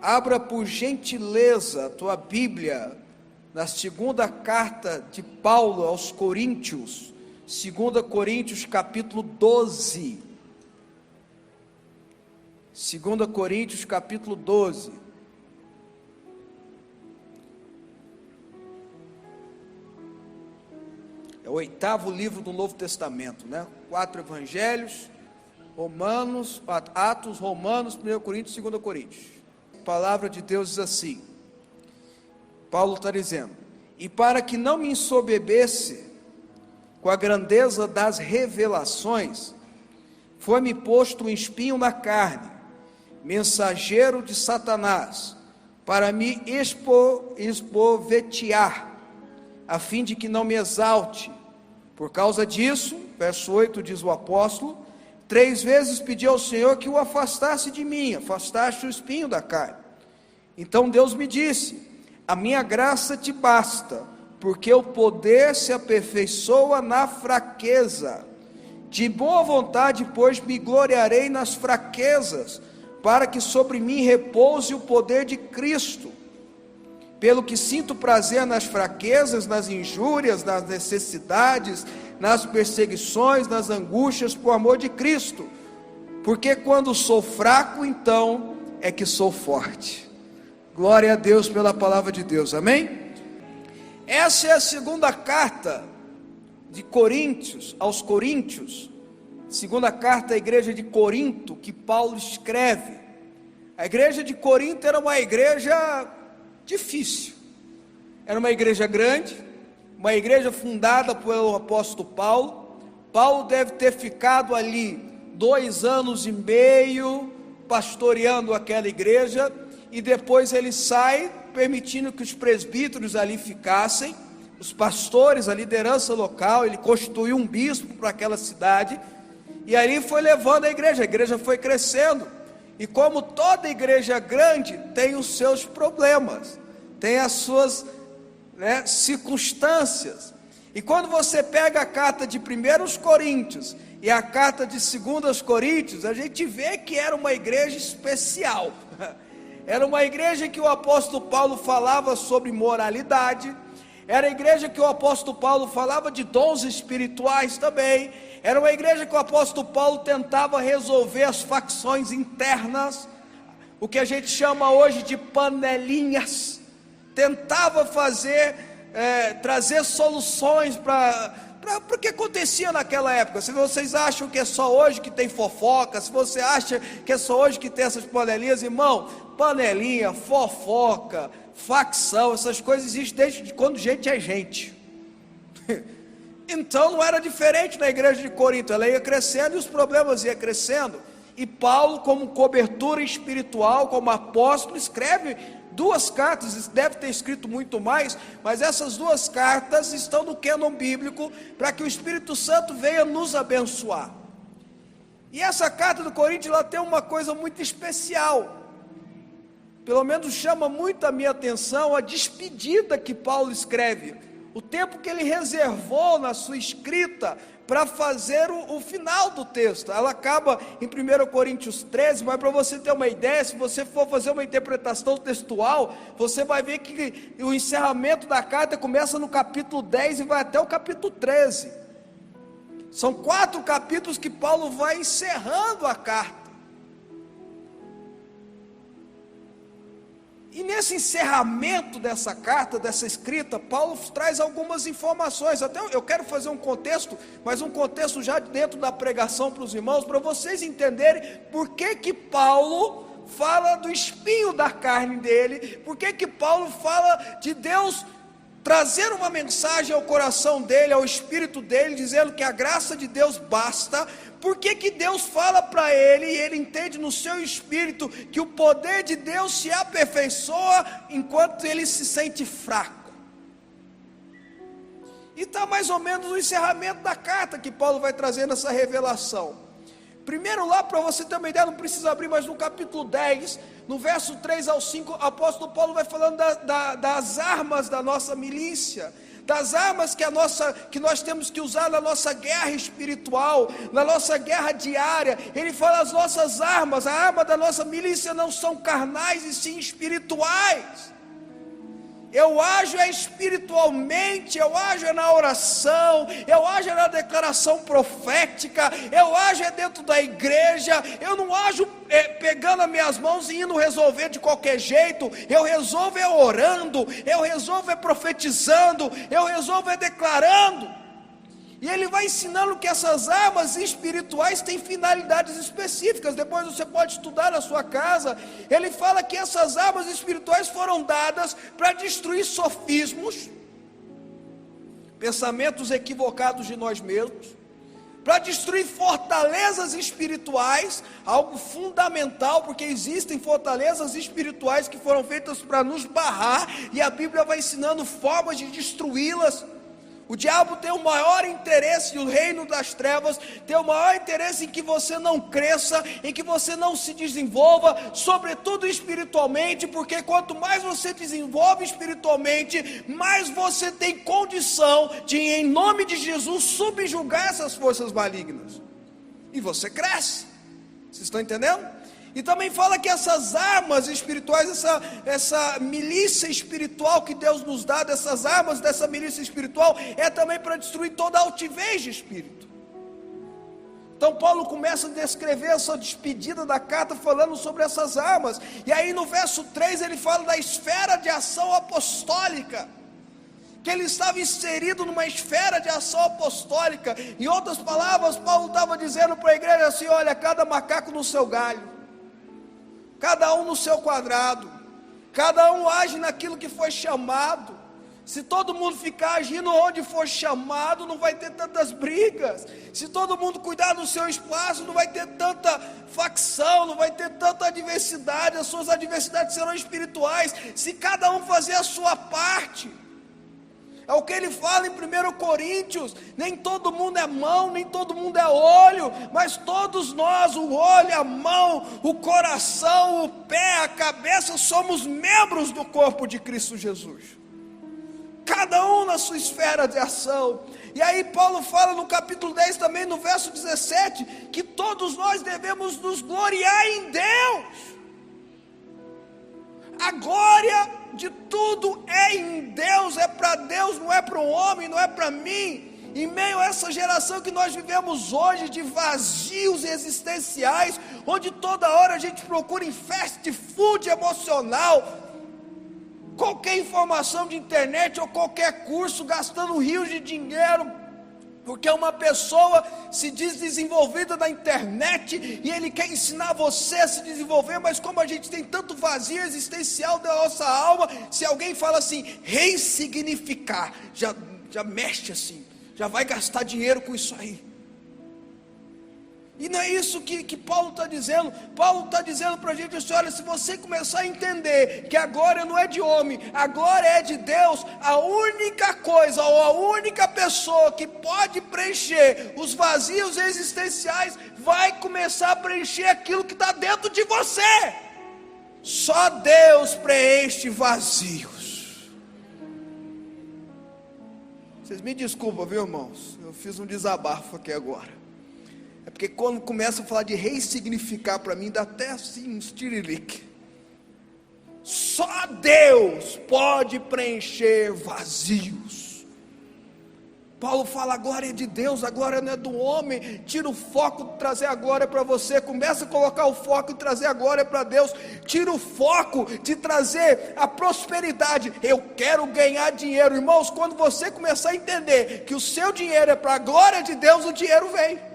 Abra por gentileza a tua Bíblia na segunda carta de Paulo aos Coríntios, 2 Coríntios capítulo 12. 2 Coríntios capítulo 12. É o 8º livro do Novo Testamento, né? 4 evangelhos, Romanos, Atos, Romanos, 1 Coríntios, 2 Coríntios. A palavra de Deus diz assim, Paulo está dizendo: e para que não me ensoberbesse com a grandeza das revelações, foi-me posto um espinho na carne, mensageiro de Satanás, para me espovetear, a fim de que não me exalte. Por causa disso, verso 8 diz o apóstolo, 3 vezes pedi ao Senhor que o afastasse de mim, afastaste o espinho da carne. Então Deus me disse: a minha graça te basta, porque o poder se aperfeiçoa na fraqueza. De boa vontade, pois, me gloriarei nas fraquezas, para que sobre mim repouse o poder de Cristo. Pelo que sinto prazer nas fraquezas, nas injúrias, nas necessidades, nas perseguições, nas angústias, por amor de Cristo. Porque quando sou fraco, então é que sou forte. Glória a Deus pela palavra de Deus, amém? Essa é a segunda carta de Coríntios, aos Coríntios, segunda carta à igreja de Corinto, que Paulo escreve. A igreja de Corinto era uma igreja difícil, era uma igreja grande, uma igreja fundada pelo apóstolo Paulo. Paulo deve ter ficado ali 2 anos e meio pastoreando aquela igreja, e depois ele sai, permitindo que os presbíteros ali ficassem, os pastores, a liderança local. Ele constituiu um bispo para aquela cidade, e ali foi levando a igreja foi crescendo. E como toda igreja grande tem os seus problemas, tem as suas circunstâncias. E quando você pega a carta de 1 Coríntios e a carta de 2 Coríntios, a gente vê que era uma igreja especial. Era uma igreja que o apóstolo Paulo falava sobre moralidade, era a igreja que o apóstolo Paulo falava de dons espirituais também, era uma igreja que o apóstolo Paulo tentava resolver as facções internas, o que a gente chama hoje de panelinhas, tentava trazer soluções para o que acontecia naquela época. Se vocês acham que é só hoje que tem fofoca, se você acha que é só hoje que tem essas panelinhas, irmão, panelinha, fofoca, facção, essas coisas existem desde quando gente é gente. Então não era diferente na igreja de Corinto, ela ia crescendo e os problemas iam crescendo, e Paulo, como cobertura espiritual, como apóstolo, escreve 2 cartas, deve ter escrito muito mais, mas essas 2 cartas estão no cânon bíblico, para que o Espírito Santo venha nos abençoar. E essa carta do Coríntios, ela tem uma coisa muito especial, pelo menos chama muito a minha atenção, a despedida que Paulo escreve, o tempo que ele reservou na sua escrita para fazer o final do texto. Ela acaba em 1 Coríntios 13, mas para você ter uma ideia, se você for fazer uma interpretação textual, você vai ver que o encerramento da carta começa no capítulo 10 e vai até o capítulo 13. São 4 capítulos que Paulo vai encerrando a carta. E nesse encerramento dessa carta, dessa escrita, Paulo traz algumas informações. Até eu quero fazer um contexto, mas um contexto já dentro da pregação para os irmãos, para vocês entenderem por que Paulo fala do espinho da carne dele, por que Paulo fala de Deus trazer uma mensagem ao coração dele, ao espírito dele, dizendo que a graça de Deus basta. Por que Deus fala para ele, e ele entende no seu espírito, que o poder de Deus se aperfeiçoa enquanto ele se sente fraco. E está mais ou menos no encerramento da carta que Paulo vai trazendo essa revelação. Primeiro lá, para você ter uma ideia, não precisa abrir, mas no capítulo 10, no verso 3 ao 5, o apóstolo Paulo vai falando das armas da nossa milícia, das armas que nós temos que usar na nossa guerra espiritual, na nossa guerra diária. Ele fala: as nossas armas, a arma da nossa milícia não são carnais e sim espirituais. Eu ajo espiritualmente, eu ajo na oração, eu ajo na declaração profética, eu ajo dentro da igreja, eu não ajo pegando as minhas mãos e indo resolver de qualquer jeito. Eu resolvo orando, eu resolvo profetizando, eu resolvo declarando. E ele vai ensinando que essas armas espirituais têm finalidades específicas. Depois você pode estudar na sua casa. Ele fala que essas armas espirituais foram dadas para destruir sofismos, pensamentos equivocados de nós mesmos, para destruir fortalezas espirituais, algo fundamental, porque existem fortalezas espirituais que foram feitas para nos barrar, e a Bíblia vai ensinando formas de destruí-las. O diabo tem o maior interesse, e o reino das trevas tem o maior interesse em que você não cresça, em que você não se desenvolva, sobretudo espiritualmente, porque quanto mais você desenvolve espiritualmente, mais você tem condição de, em nome de Jesus, subjugar essas forças malignas, e você cresce. Vocês estão entendendo? E também fala que essas armas espirituais, essa milícia espiritual que Deus nos dá, dessas armas dessa milícia espiritual, é também para destruir toda a altivez de espírito. Então Paulo começa a descrever essa despedida da carta falando sobre essas armas. E aí no verso 3 ele fala da esfera de ação apostólica, que ele estava inserido numa esfera de ação apostólica. Em outras palavras, Paulo estava dizendo para a igreja assim: olha, cada macaco no seu galho, cada um no seu quadrado, cada um age naquilo que foi chamado. Se todo mundo ficar agindo onde for chamado, não vai ter tantas brigas. Se todo mundo cuidar do seu espaço, não vai ter tanta facção, não vai ter tanta adversidade. As suas adversidades serão espirituais, se cada um fazer a sua parte. É o que ele fala em 1 Coríntios: nem todo mundo é mão, nem todo mundo é olho, mas todos nós, o olho, a mão, o coração, o pé, a cabeça, somos membros do corpo de Cristo Jesus, cada um na sua esfera de ação. E aí Paulo fala no capítulo 10 também, no verso 17, que todos nós devemos nos gloriar em Deus. A glória de tudo é em Deus, é para Deus, não é para o homem, não é para mim. Em meio a essa geração que nós vivemos hoje, de vazios existenciais, onde toda hora a gente procura em fast food emocional, qualquer informação de internet ou qualquer curso, gastando rios de dinheiro, porque uma pessoa se diz desenvolvida na internet e ele quer ensinar você a se desenvolver. Mas como a gente tem tanto vazio existencial da nossa alma, se alguém fala assim, ressignificar, já mexe assim, já vai gastar dinheiro com isso aí. E não é isso que Paulo está dizendo. Paulo está dizendo para a gente assim: olha, se você começar a entender que a glória não é de homem, a glória é de Deus, a única coisa ou a única pessoa que pode preencher os vazios existenciais vai começar a preencher aquilo que está dentro de você. Só Deus preenche vazios. Vocês me desculpam, viu, irmãos? Eu fiz um desabafo aqui agora. É porque quando começa a falar de ressignificar, para mim dá até assim uns tiririque. Só Deus pode preencher vazios. Paulo fala: a glória é de Deus, a glória não é do homem. Tira o foco de trazer a glória para você, começa a colocar o foco em trazer a glória para Deus. Tira o foco de trazer a prosperidade. Eu quero ganhar dinheiro. Irmãos, quando você começar a entender que o seu dinheiro é para a glória de Deus, o dinheiro vem.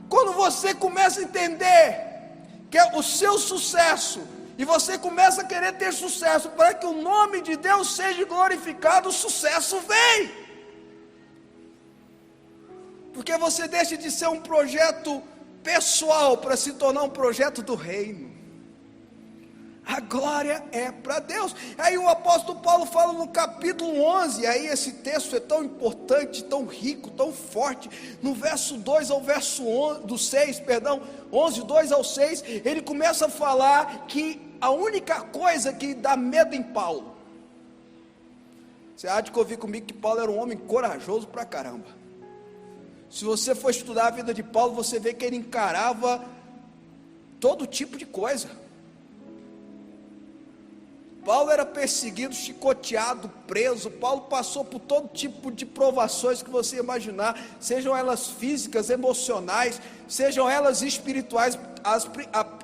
Quando você começa a entender que é o seu sucesso, e você começa a querer ter sucesso para que o nome de Deus seja glorificado, o sucesso vem. Porque você deixa de ser um projeto pessoal para se tornar um projeto do reino. A glória é para Deus. Aí o apóstolo Paulo fala no capítulo 11, aí esse texto é tão importante, tão rico, tão forte. No verso 2 ao verso 11, 2 ao 6, ele começa a falar que a única coisa que dá medo em Paulo, Você há de ouvir comigo que Paulo era um homem corajoso pra caramba. Se você for estudar a vida de Paulo, você vê que ele encarava todo tipo de coisa. Paulo era perseguido, chicoteado, preso. Paulo passou por todo tipo de provações que você imaginar, sejam elas físicas, emocionais, sejam elas espirituais.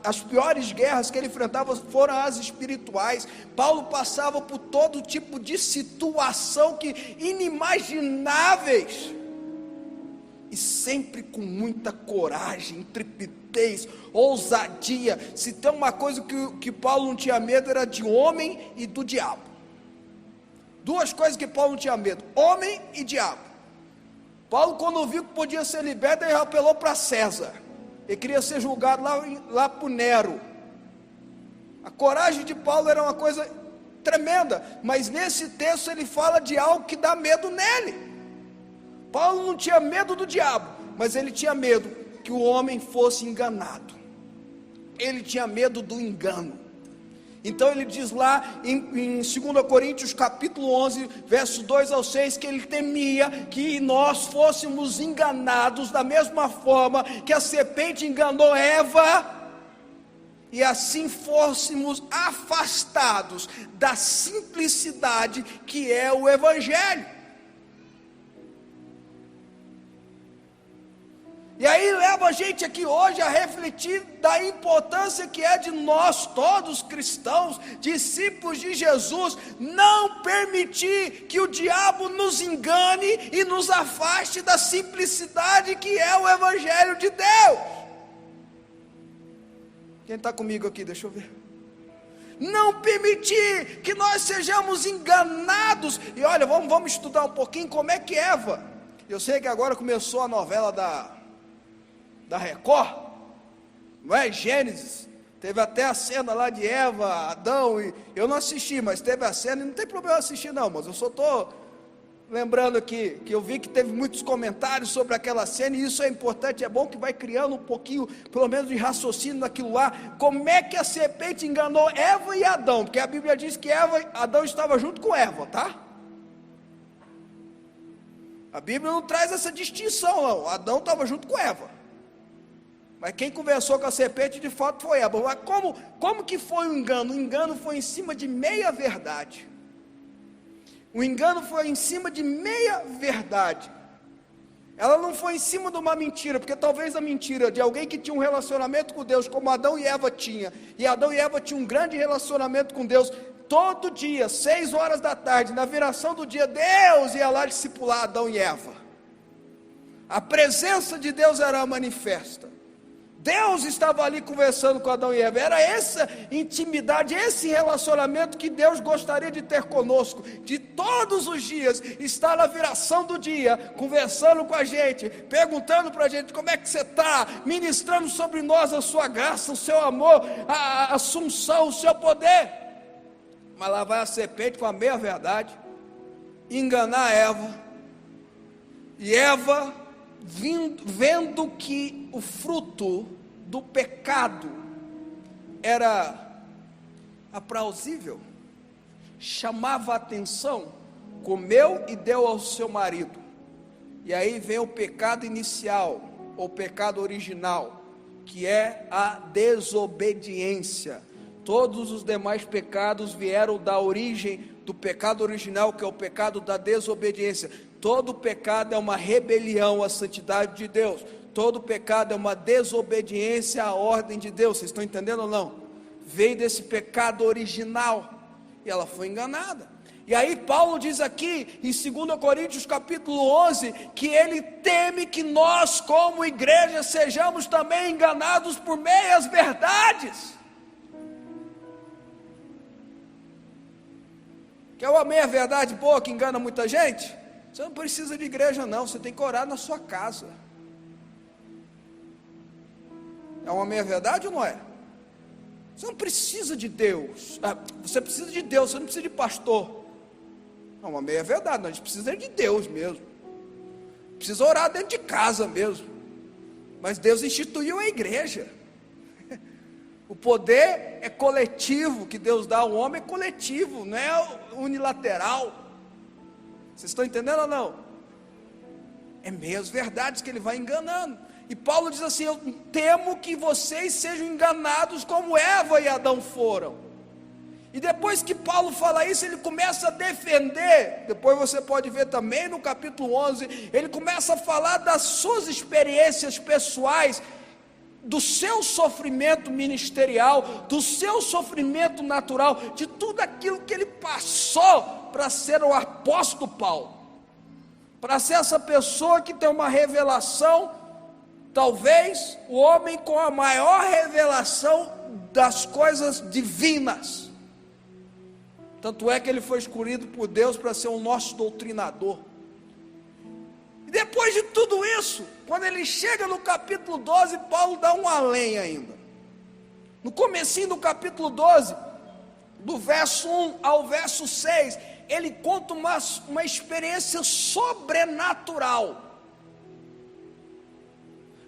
As piores guerras que ele enfrentava foram as espirituais. Paulo passava por todo tipo de situação que inimagináveis, e sempre com muita coragem, intrepidez, ousadia. Se tem uma coisa que Paulo não tinha medo, era de homem e do diabo. Duas coisas que Paulo não tinha medo: homem e diabo. Paulo, quando viu que podia ser liberto, ele apelou para César. Ele queria ser julgado lá por Nero. A coragem de Paulo era uma coisa tremenda, mas nesse texto ele fala de algo que dá medo nele. Paulo não tinha medo do diabo, mas ele tinha medo que o homem fosse enganado. Ele tinha medo do engano. Então ele diz lá em 2 Coríntios capítulo 11, verso 2 ao 6, que ele temia que nós fôssemos enganados da mesma forma que a serpente enganou Eva, e assim fôssemos afastados da simplicidade que é o Evangelho. E aí leva a gente aqui hoje a refletir da importância que é de nós todos cristãos, discípulos de Jesus, não permitir que o diabo nos engane e nos afaste da simplicidade que é o Evangelho de Deus. Quem está comigo aqui? Deixa eu ver. Não permitir que nós sejamos enganados. E olha, vamos estudar um pouquinho como é que Eva. Eu sei que agora começou a novela da Record, não é? Gênesis, teve até a cena lá de Eva, Adão, e eu não assisti, mas teve a cena, e não tem problema assistir não, mas eu só estou lembrando aqui, que eu vi que teve muitos comentários sobre aquela cena, e isso é importante, é bom que vai criando um pouquinho, pelo menos de raciocínio naquilo lá. Como é que a serpente enganou Eva e Adão? Porque a Bíblia diz que Adão estava junto com Eva, tá? A Bíblia não traz essa distinção não, Adão estava junto com Eva. Mas quem conversou com a serpente de fato foi Eva. Mas como que foi o engano? O engano foi em cima de meia verdade. O engano foi em cima de meia verdade. Ela não foi em cima de uma mentira, porque talvez a mentira de alguém que tinha um relacionamento com Deus, como Adão e Eva tinha, e Adão e Eva tinham um grande relacionamento com Deus, todo dia, 6 horas da tarde, na viração do dia, Deus ia lá discipular Adão e Eva. A presença de Deus era manifesta. Deus estava ali conversando com Adão e Eva. Era essa intimidade, esse relacionamento que Deus gostaria de ter conosco, de todos os dias estar na viração do dia, conversando com a gente, perguntando para a gente como é que você está, ministrando sobre nós a sua graça, o seu amor, a assunção, o seu poder. Mas lá vai a serpente com a meia verdade, enganar Eva, e Eva, vendo que o fruto do pecado era aprauzível, chamava a atenção, comeu e deu ao seu marido. E aí vem o pecado inicial, ou pecado original, que é a desobediência. Todos os demais pecados vieram da origem do pecado original, que é o pecado da desobediência. Todo pecado é uma rebelião à santidade de Deus. Todo pecado é uma desobediência à ordem de Deus. Vocês estão entendendo ou não? Veio desse pecado original, e ela foi enganada. E aí Paulo diz aqui, em 2 Coríntios capítulo 11, que ele teme que nós como igreja sejamos também enganados por meias verdades. Quer uma meia verdade boa que engana muita gente? Você não precisa de igreja não, você tem que orar na sua casa. É uma meia verdade ou não é? Você não precisa de Deus. Você precisa de Deus, você não precisa de pastor. É uma meia verdade, a gente precisa de Deus mesmo. Precisa orar dentro de casa mesmo. Mas Deus instituiu a igreja. O poder é coletivo, que Deus dá ao homem é coletivo, não é unilateral. Vocês estão entendendo ou não? É meias verdades que ele vai enganando. E Paulo diz assim: eu temo que vocês sejam enganados como Eva e Adão foram. E depois que Paulo fala isso, ele começa a defender. Depois você pode ver também no capítulo 11, ele começa a falar das suas experiências pessoais, do seu sofrimento ministerial, do seu sofrimento natural, de tudo aquilo que ele passou para ser o apóstolo Paulo, para ser essa pessoa que tem uma revelação, talvez o homem com a maior revelação das coisas divinas. Tanto é que ele foi escolhido por Deus para ser o nosso doutrinador. E depois de tudo isso, quando ele chega no capítulo 12, Paulo dá um além ainda. No comecinho do capítulo 12, do verso 1 ao verso 6, ele conta uma experiência sobrenatural.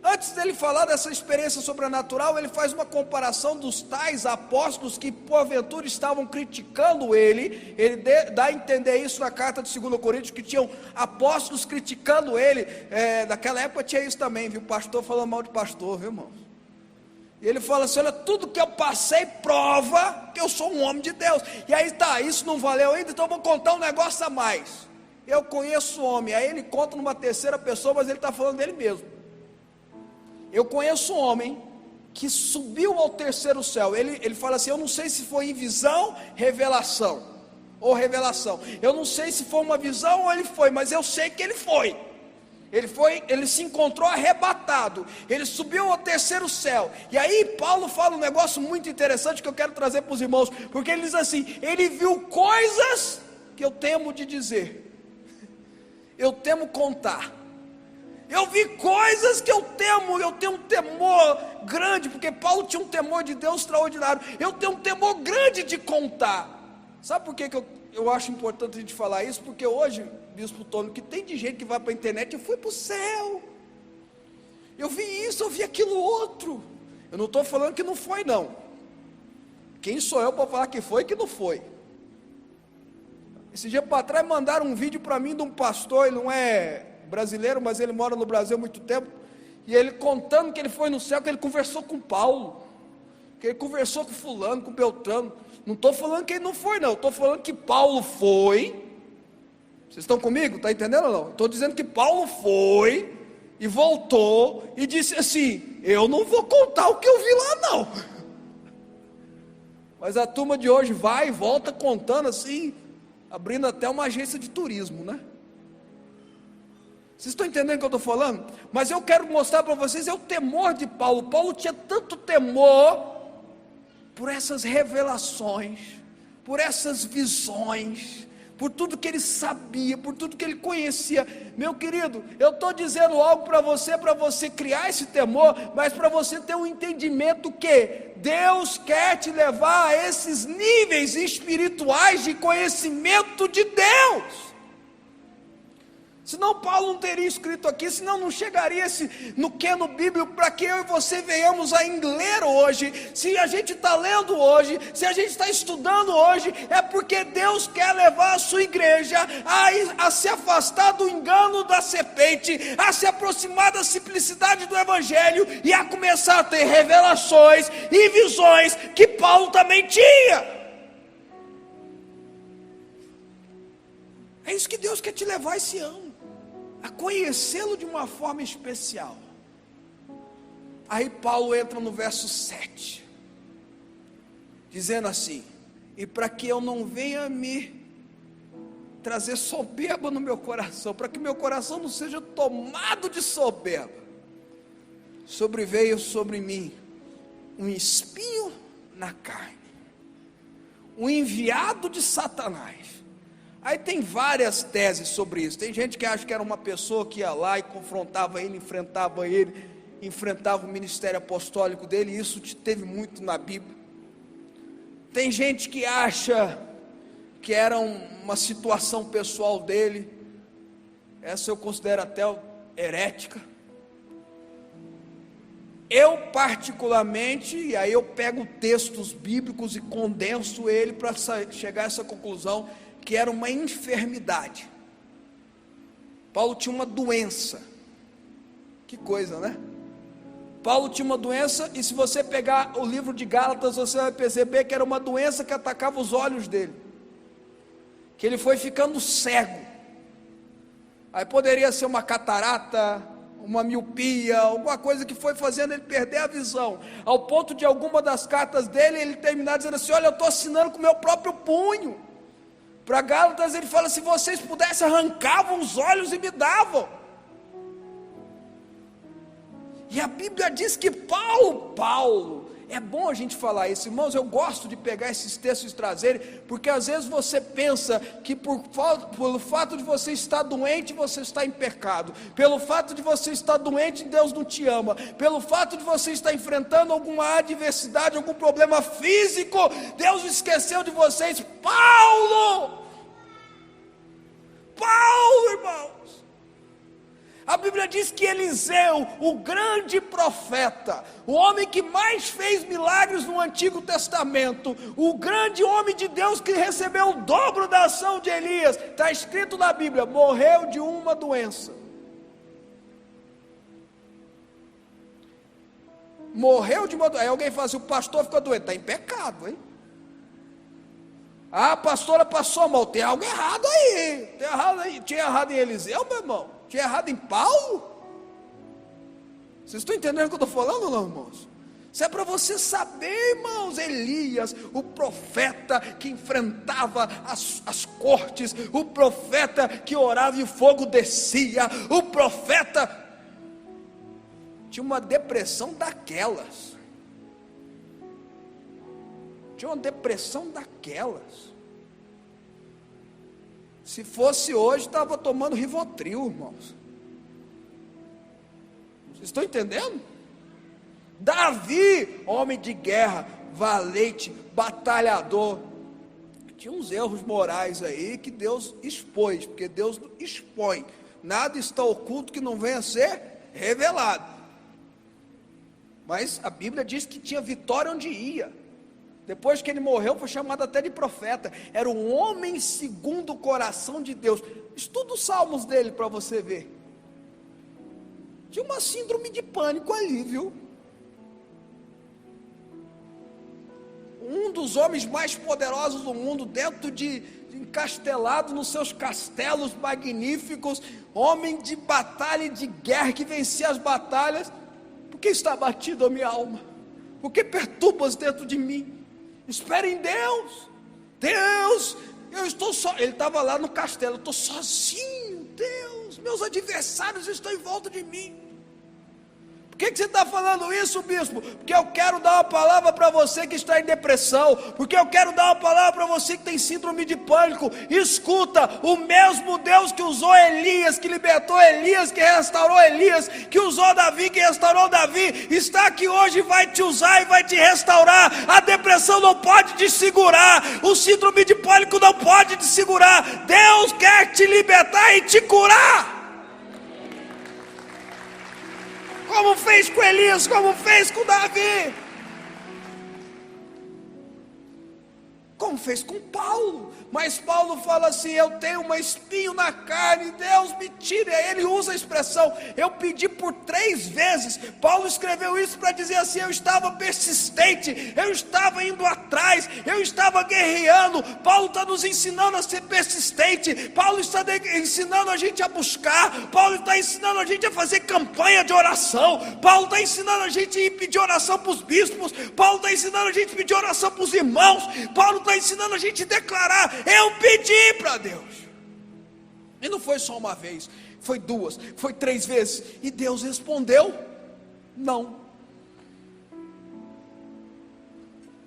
Antes dele falar dessa experiência sobrenatural, ele faz uma comparação dos tais apóstolos que porventura estavam criticando ele. Ele dá a entender isso na carta de 2 Coríntios, que tinham apóstolos criticando ele. Naquela época tinha isso também, viu? Pastor falando mal de pastor, viu, irmão? E ele fala assim: olha, tudo que eu passei prova que eu sou um homem de Deus. E aí tá, isso não valeu ainda, então eu vou contar um negócio a mais. Eu conheço o homem. Aí ele conta numa terceira pessoa, mas ele está falando dele mesmo. Eu conheço um homem que subiu ao terceiro céu. Ele fala assim: eu não sei se foi em visão, revelação, ou revelação. Eu não sei se foi uma visão ou ele foi, mas eu sei que ele foi. Ele se encontrou arrebatado. Ele subiu ao terceiro céu. E aí Paulo fala um negócio muito interessante que eu quero trazer para os irmãos, porque ele diz assim: ele viu coisas que eu temo de dizer, eu temo contar. Eu vi coisas que eu tenho um temor grande, porque Paulo tinha um temor de Deus extraordinário. Eu tenho um temor grande de contar. Sabe por que eu acho importante a gente falar isso? Porque hoje, Bispo Tônio, que tem de gente que vai para a internet: eu fui para o céu, eu vi isso, eu vi aquilo outro. Eu não estou falando que não foi, não. Quem sou eu para falar que foi e que não foi? Esse dia para trás mandaram um vídeo para mim de um pastor, ele não é brasileiro, mas ele mora no Brasil há muito tempo, e ele contando que ele foi no céu, que ele conversou com Paulo, que ele conversou com fulano, com Beltrano. Não estou falando que ele não foi, não, estou falando que Paulo foi. Vocês estão comigo? Está entendendo ou não? Estou dizendo que Paulo foi e voltou e disse assim: eu não vou contar o que eu vi lá, não. Mas a turma de hoje vai e volta contando assim, abrindo até uma agência de turismo, né? Vocês estão entendendo o que eu estou falando? Mas eu quero mostrar para vocês o temor de Paulo. Paulo tinha tanto temor por essas revelações, por essas visões, por tudo que ele sabia, por tudo que ele conhecia. Meu querido, eu estou dizendo algo para você criar esse temor, mas para você ter um entendimento que Deus quer te levar a esses níveis espirituais de conhecimento de Deus. Senão Paulo não teria escrito aqui, senão não chegaria no Bíblia para que eu e você venhamos a ler hoje. Se a gente está lendo hoje, se a gente está estudando hoje, é porque Deus quer levar a sua igreja a se afastar do engano da serpente, a se aproximar da simplicidade do Evangelho e a começar a ter revelações e visões que Paulo também tinha. É isso que Deus quer te levar esse ano, a conhecê-lo de uma forma especial. Aí Paulo entra no verso 7, dizendo assim: e para que eu não venha me trazer soberba no meu coração, para que meu coração não seja tomado de soberba, sobreveio sobre mim um espinho na carne, um enviado de Satanás. Aí tem várias teses sobre isso. Tem gente que acha que era uma pessoa que ia lá e confrontava ele, enfrentava o ministério apostólico dele, e isso teve muito na Bíblia. Tem gente que acha que era uma situação pessoal dele. Essa eu considero até herética. Eu particularmente, e aí eu pego textos bíblicos e condenso ele para chegar a essa conclusão, que era uma enfermidade. Paulo tinha uma doença. Que coisa, né? Paulo tinha uma doença, e se você pegar o livro de Gálatas, você vai perceber que era uma doença que atacava os olhos dele, que ele foi ficando cego. Aí poderia ser uma catarata, uma miopia, alguma coisa que foi fazendo ele perder a visão, ao ponto de alguma das cartas dele, ele terminar dizendo assim: olha, eu estou assinando com o meu próprio punho. Para Gálatas ele fala: se vocês pudessem, arrancavam os olhos e me davam. E a Bíblia diz que Paulo, é bom a gente falar isso, irmãos, eu gosto de pegar esses textos e trazerem, porque às vezes você pensa que pelo fato de você estar doente, você está em pecado, pelo fato de você estar doente, Deus não te ama, pelo fato de você estar enfrentando alguma adversidade, algum problema físico, Deus esqueceu de vocês. Paulo, irmãos, a Bíblia diz que Eliseu, o grande profeta, o homem que mais fez milagres no Antigo Testamento, o grande homem de Deus que recebeu o dobro da ação de Elias, está escrito na Bíblia, morreu de uma doença. Morreu de uma doença. Aí alguém fala assim: o pastor ficou doente. Está em pecado, hein? Ah, a pastora passou mal. Tem algo errado aí. Tem errado aí. Tinha errado em Eliseu, meu irmão? Tinha errado em Paulo? Vocês estão entendendo o que eu estou falando ou não, irmãos? Isso é para você saber, irmãos. Elias, o profeta que enfrentava as cortes, o profeta que orava e o fogo descia, o profeta tinha uma depressão daquelas. Tinha uma depressão daquelas. Se fosse hoje, estava tomando Rivotril, irmãos. Vocês estão entendendo? Davi, homem de guerra, valente, batalhador, tinha uns erros morais aí que Deus expôs, porque Deus expõe. Nada está oculto que não venha a ser revelado. Mas a Bíblia diz que tinha vitória onde ia. Depois que ele morreu, foi chamado até de profeta. Era um homem segundo o coração de Deus. Estuda os salmos dele para você ver. Tinha uma síndrome de pânico ali, viu? Um dos homens mais poderosos do mundo, dentro encastelado nos seus castelos magníficos, homem de batalha e de guerra, que vencia as batalhas. Por que está abatido a minha alma? Por que perturbas dentro de mim? Espere em Deus. Deus, eu estou só. Ele estava lá no castelo, eu estou sozinho. Deus, meus adversários estão em volta de mim. Por que você está falando isso, bispo? Porque eu quero dar uma palavra para você que está em depressão, porque eu quero dar uma palavra para você que tem síndrome de pânico. Escuta, o mesmo Deus que usou Elias, que libertou Elias, que restaurou Elias, que usou Davi, que restaurou Davi, está aqui hoje e vai te usar e vai te restaurar. A depressão não pode te segurar, o síndrome de pânico não pode te segurar. Deus quer te libertar e te curar. Como fez com Elias, como fez com Davi, como fez com Paulo. Mas Paulo fala assim: eu tenho um espinho na carne, Deus me tire. Ele usa a expressão, eu pedi por 3 vezes. Paulo escreveu isso para dizer assim: eu estava persistente, eu estava indo atrás, eu estava guerreando. Paulo está nos ensinando a ser persistente, Paulo está ensinando a gente a buscar, Paulo está ensinando a gente a fazer campanha de oração, Paulo está ensinando a gente a pedir oração para os bispos, Paulo está ensinando a gente a pedir oração para os irmãos, Paulo está ensinando a gente a declarar: eu pedi para Deus. E não foi só uma vez, foi 2, foi 3 vezes, e Deus respondeu: não.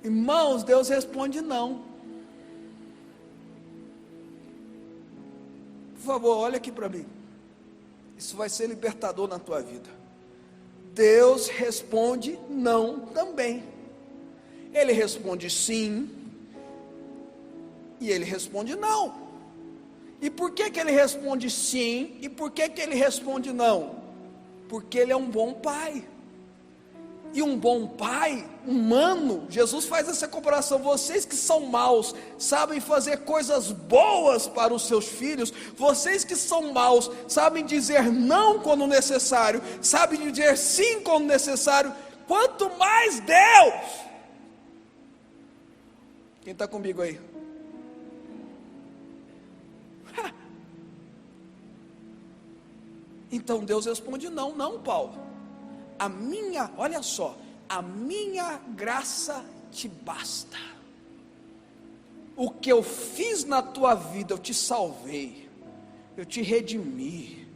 Irmãos, Deus responde não. Por favor, olha aqui para mim. Isso vai ser libertador na tua vida. Deus responde não também. Ele responde sim, e ele responde não. E por que ele responde sim? E por que ele responde não? Porque ele é um bom pai. E um bom pai, humano, Jesus faz essa comparação: vocês que são maus, sabem fazer coisas boas para os seus filhos, vocês que são maus, sabem dizer não quando necessário, sabem dizer sim quando necessário, quanto mais Deus. Quem está comigo aí? Então Deus responde: não, Paulo. Olha só, a minha graça te basta. O que eu fiz na tua vida, eu te salvei, eu te redimi,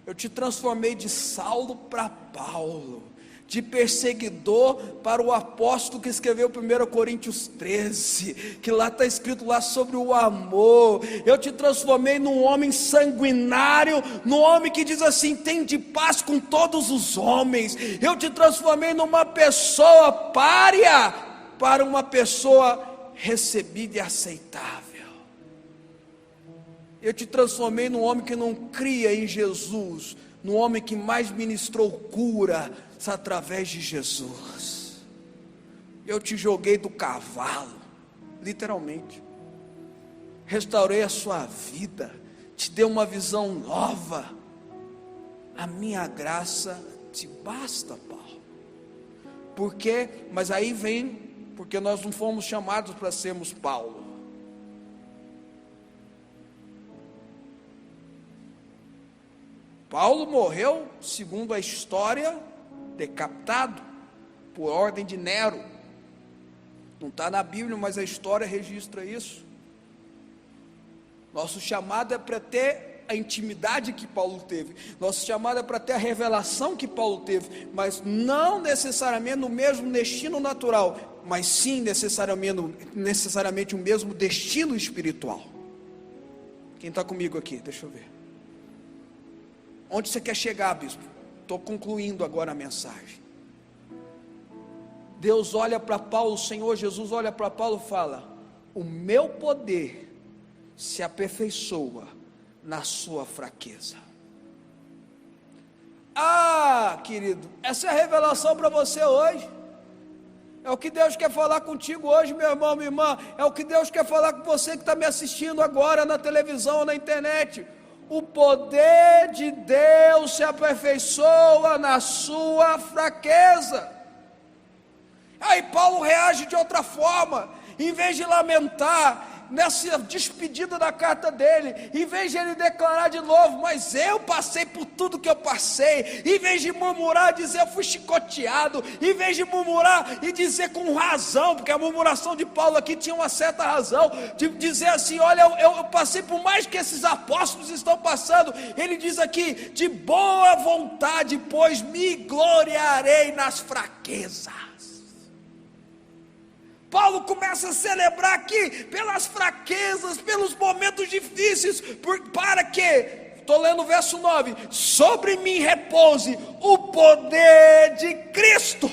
eu te transformei de Saulo para Paulo, de perseguidor para o apóstolo que escreveu 1 Coríntios 13, que lá está escrito lá sobre o amor. Eu te transformei num homem sanguinário, num homem que diz assim: tem de paz com todos os homens. Eu te transformei numa pessoa pária para uma pessoa recebida e aceitável. Eu te transformei num homem que não cria em Jesus, num homem que mais ministrou cura através de Jesus. Eu te joguei do cavalo, literalmente, restaurei a sua vida, te dei uma visão nova. A minha graça te basta, Paulo. Por quê? Mas aí vem, porque nós não fomos chamados para sermos Paulo. Paulo morreu, segundo a história, decapitado por ordem de Nero. Não está na Bíblia, mas a história registra isso. Nosso chamado é para ter a intimidade que Paulo teve, nosso chamado é para ter a revelação que Paulo teve, mas não necessariamente no mesmo destino natural, mas sim necessariamente o mesmo destino espiritual. Quem está comigo aqui? Deixa eu ver. Onde você quer chegar, bispo? Estou concluindo agora a mensagem. Deus olha para Paulo, o Senhor Jesus olha para Paulo e fala: o meu poder se aperfeiçoa na sua fraqueza. Ah, querido, essa é a revelação para você hoje. É o que Deus quer falar contigo hoje, meu irmão, minha irmã. É o que Deus quer falar com você que está me assistindo agora na televisão ou na internet. O poder de Deus se aperfeiçoa na sua fraqueza. Aí Paulo reage de outra forma. Em vez de lamentar nessa despedida da carta dele, em vez de ele declarar de novo: mas eu passei por tudo que eu passei, em vez de murmurar, dizer eu fui chicoteado, em vez de murmurar e dizer com razão, porque a murmuração de Paulo aqui tinha uma certa razão, de dizer assim: olha, eu passei por mais que esses apóstolos estão passando. Ele diz aqui: de boa vontade, pois me gloriarei nas fraquezas. Paulo começa a celebrar aqui pelas fraquezas, pelos momentos difíceis, para que, estou lendo o verso 9: sobre mim repouse o poder de Cristo.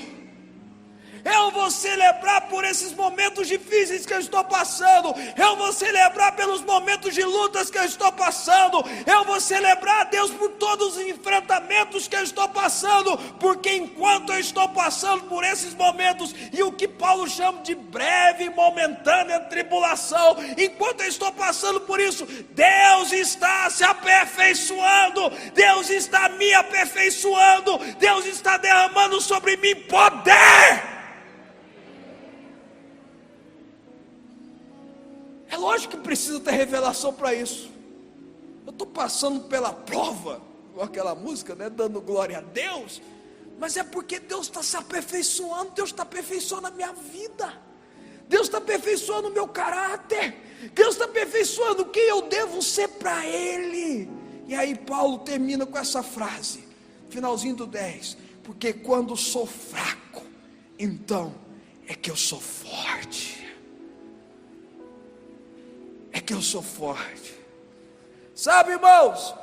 Eu vou celebrar por esses momentos difíceis que eu estou passando, eu vou celebrar pelos momentos de lutas que eu estou passando, eu vou celebrar a Deus por todos os enfrentamentos que eu estou passando, porque enquanto eu estou passando por esses momentos, e o que Paulo chama de breve e momentânea tribulação, enquanto eu estou passando por isso, Deus está se aperfeiçoando, Deus está me aperfeiçoando, Deus está derramando sobre mim poder. É lógico que precisa ter revelação para isso. Eu estou passando pela prova, com aquela música, né, dando glória a Deus, mas é porque Deus está se aperfeiçoando, Deus está aperfeiçoando a minha vida, Deus está aperfeiçoando o meu caráter, Deus está aperfeiçoando quem eu devo ser para Ele. E aí Paulo termina com essa frase, finalzinho do 10: porque quando sou fraco, então é que eu sou forte. É que eu sou forte. Sabe, irmãos,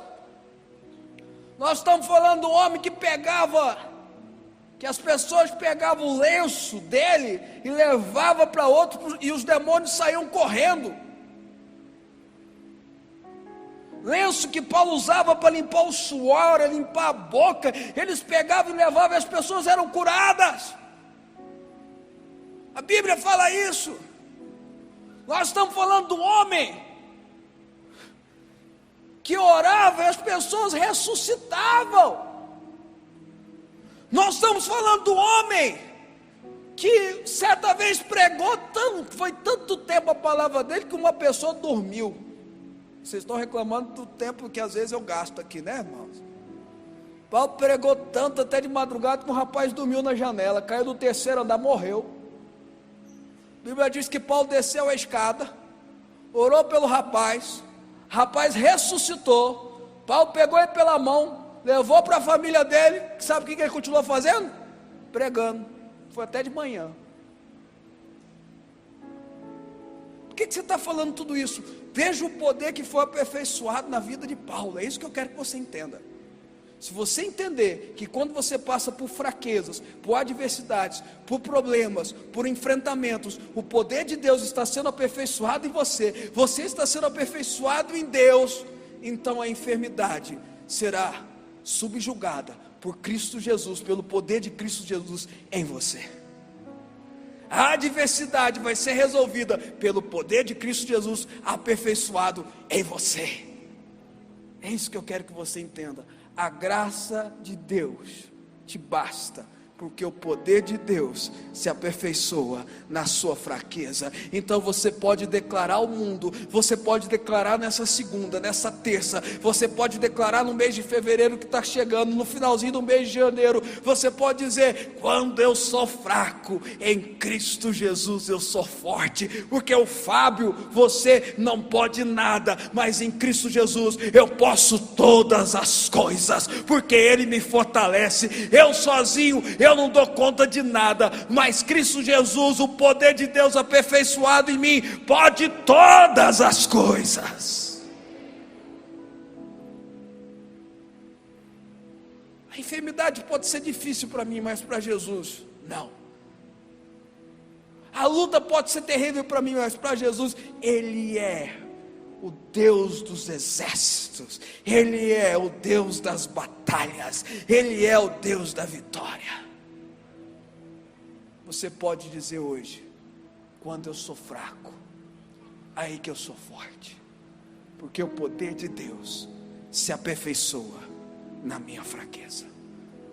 nós estamos falando do homem que que as pessoas pegavam o lenço dele e levavam para outro, e os demônios saíam correndo. Lenço que Paulo usava para limpar o suor, limpar a boca, eles pegavam e levavam, e as pessoas eram curadas. A Bíblia fala isso. Nós estamos falando do homem que orava e as pessoas ressuscitavam. Nós estamos falando do homem que certa vez pregou tanto, foi tanto tempo a palavra dele que uma pessoa dormiu. Vocês estão reclamando do tempo que às vezes eu gasto aqui, né, irmãos? Paulo pregou tanto até de madrugada que um rapaz dormiu na janela, caiu do terceiro andar, morreu. A Bíblia diz que Paulo desceu a escada, orou pelo rapaz ressuscitou. Paulo pegou ele pela mão, levou para a família dele. Sabe o que ele continuou fazendo? Pregando. Foi até de manhã. Por que você está falando tudo isso? Veja o poder que foi aperfeiçoado na vida de Paulo. É isso que eu quero que você entenda. Se você entender que quando você passa por fraquezas, por adversidades, por problemas, por enfrentamentos, o poder de Deus está sendo aperfeiçoado em você, você está sendo aperfeiçoado em Deus, então a enfermidade será subjugada por Cristo Jesus, pelo poder de Cristo Jesus em você. A adversidade vai ser resolvida pelo poder de Cristo Jesus aperfeiçoado em você. É isso que eu quero que você entenda. A graça de Deus te basta, porque o poder de Deus se aperfeiçoa na sua fraqueza. Então você pode declarar ao mundo, você pode declarar nessa segunda, nessa terça, você pode declarar no mês de fevereiro que está chegando, no finalzinho do mês de janeiro, você pode dizer: quando eu sou fraco, em Cristo Jesus eu sou forte. Porque o Fábio, você não pode nada, mas em Cristo Jesus eu posso todas as coisas, porque Ele me fortalece. Eu sozinho, eu não dou conta de nada, mas Cristo Jesus, o poder de Deus aperfeiçoado em mim, pode todas as coisas. A enfermidade pode ser difícil para mim, mas para Jesus, não. A luta pode ser terrível para mim, mas para Jesus, Ele é o Deus dos exércitos, Ele é o Deus das batalhas, Ele é o Deus da vitória. Você pode dizer hoje: quando eu sou fraco, aí que eu sou forte, porque o poder de Deus se aperfeiçoa na minha fraqueza.